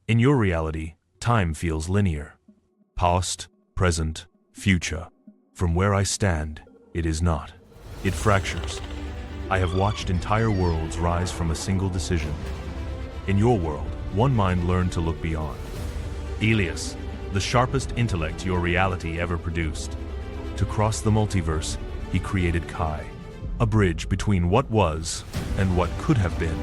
In your reality, time feels linear. Past, present, future. From where I stand, it is not. It fractures. I have watched entire worlds rise from a single decision. In your world, one mind learned to look beyond. Elias, the sharpest intellect your reality ever produced. To cross the multiverse, he created Kai, a bridge between what was and what could have been.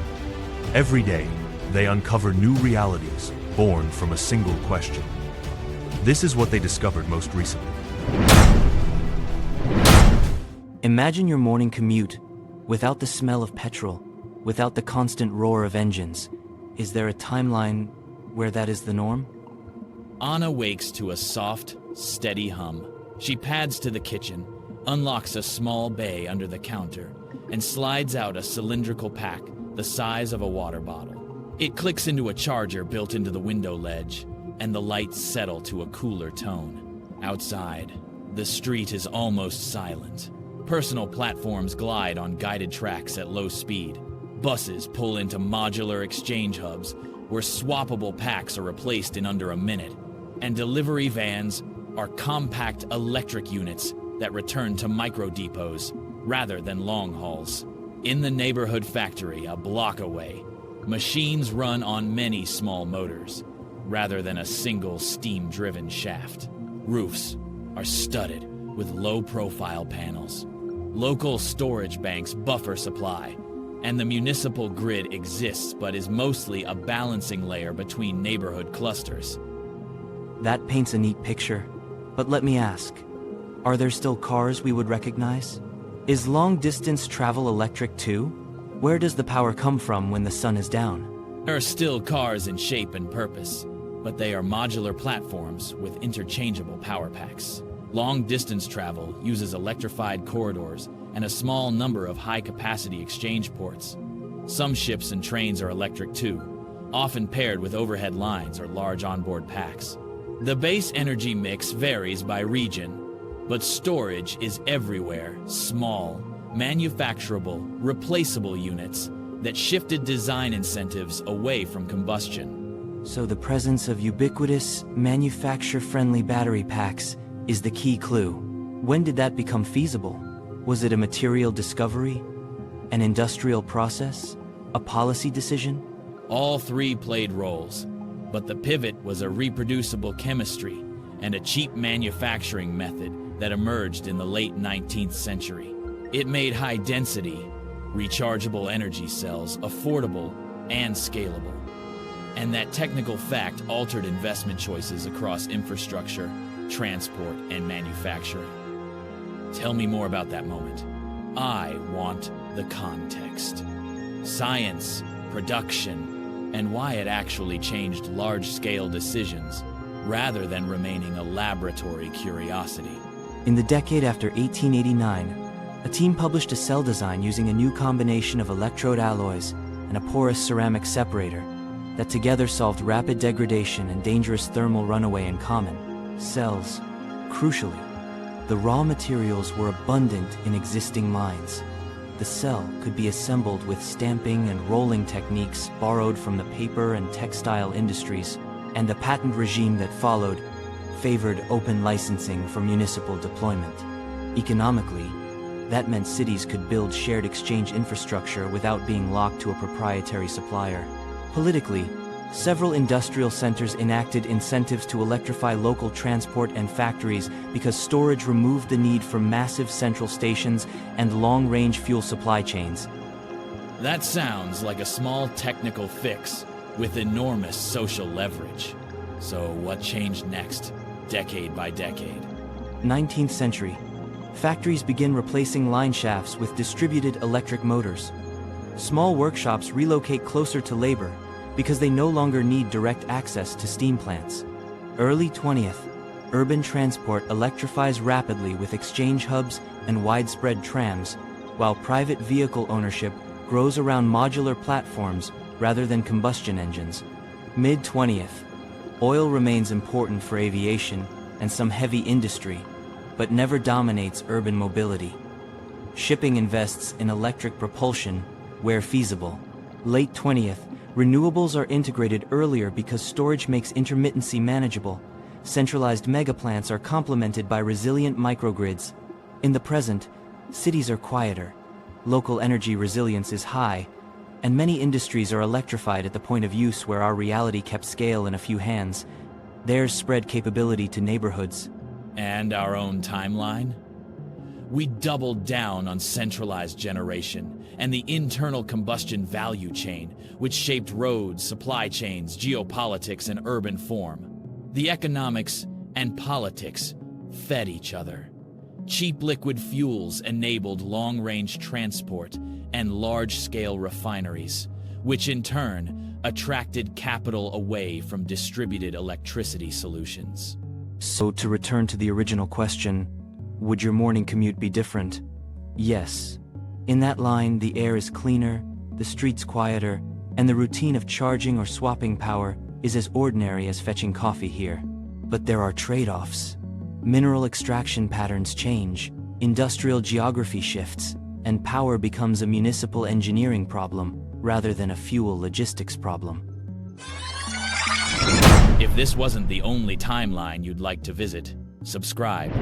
Every day, they uncover new realities born from a single question. This is what they discovered most recently. Imagine your morning commute without the smell of petrol, without the constant roar of engines. Is there a timeline where that is the norm? Anna wakes to a soft, steady hum. She pads to the kitchen, unlocks a small bay under the counter, and slides out a cylindrical pack the size of a water bottle. It clicks into a charger built into the window ledge, and the lights settle to a cooler tone. Outside, the street is almost silent. Personal platforms glide on guided tracks at low speed. Buses pull into modular exchange hubs where swappable packs are replaced in under a minute. And delivery vans are compact electric units that return to micro depots rather than long hauls. In the neighborhood factory a block away, machines run on many small motors rather than a single steam-driven shaft. Roofs are studded with low-profile panels. Local storage banks buffer supply, and the municipal grid exists but is mostly a balancing layer between neighborhood clusters. That paints a neat picture, but let me ask, are there still cars we would recognize? Is long-distance travel electric too? Where does the power come from when the sun is down? There are still cars in shape and purpose, but they are modular platforms with interchangeable power packs. Long-distance travel uses electrified corridors and a small number of high-capacity exchange ports. Some ships and trains are electric too, often paired with overhead lines or large onboard packs. The base energy mix varies by region, but storage is everywhere. Small, manufacturable, replaceable units that shifted design incentives away from combustion. So the presence of ubiquitous, manufacturer-friendly battery packs is the key clue. When did that become feasible? Was it a material discovery? An industrial process? A policy decision? All three played roles, but the pivot was a reproducible chemistry and a cheap manufacturing method that emerged in the late 19th century. It made high-density, rechargeable energy cells affordable and scalable. And that technical fact altered investment choices across infrastructure, transport, and manufacturing. Tell me more about that moment. I want the context. Science, production, and why it actually changed large-scale decisions rather than remaining a laboratory curiosity. In the decade after 1889, a team published a cell design using a new combination of electrode alloys and a porous ceramic separator that together solved rapid degradation and dangerous thermal runaway in common. Cells. Crucially, the raw materials were abundant in existing mines. The cell could be assembled with stamping and rolling techniques borrowed from the paper and textile industries, and the patent regime that followed favored open licensing for municipal deployment. Economically, that meant cities could build shared exchange infrastructure without being locked to a proprietary supplier. Politically, several industrial centers enacted incentives to electrify local transport and factories because storage removed the need for massive central stations and long-range fuel supply chains. That sounds like a small technical fix with enormous social leverage. So what changed next, decade by decade? 19th century. Factories begin replacing line shafts with distributed electric motors. Small workshops relocate closer to labor because they no longer need direct access to steam plants. Early 20th, urban transport electrifies rapidly with exchange hubs and widespread trams, while private vehicle ownership grows around modular platforms rather than combustion engines. Mid-20th, oil remains important for aviation and some heavy industry, but never dominates urban mobility. Shipping invests in electric propulsion where feasible. Late 20th, Renewables are integrated earlier because storage makes intermittency manageable. Centralized megaplants are complemented by resilient microgrids. In the present, cities are quieter, local energy resilience is high, and many industries are electrified at the point of use where our reality kept scale in a few hands. Theirs spread capability to neighborhoods. And our own timeline? We doubled down on centralized generation and the internal combustion value chain, which shaped roads, supply chains, geopolitics, and urban form. The economics and politics fed each other. Cheap liquid fuels enabled long-range transport and large-scale refineries, which in turn attracted capital away from distributed electricity solutions. So to return to the original question, would your morning commute be different? Yes. In that line, the air is cleaner, the streets quieter, and the routine of charging or swapping power is as ordinary as fetching coffee here. But there are trade-offs. Mineral extraction patterns change, industrial geography shifts, and power becomes a municipal engineering problem rather than a fuel logistics problem. If this wasn't the only timeline you'd like to visit, subscribe.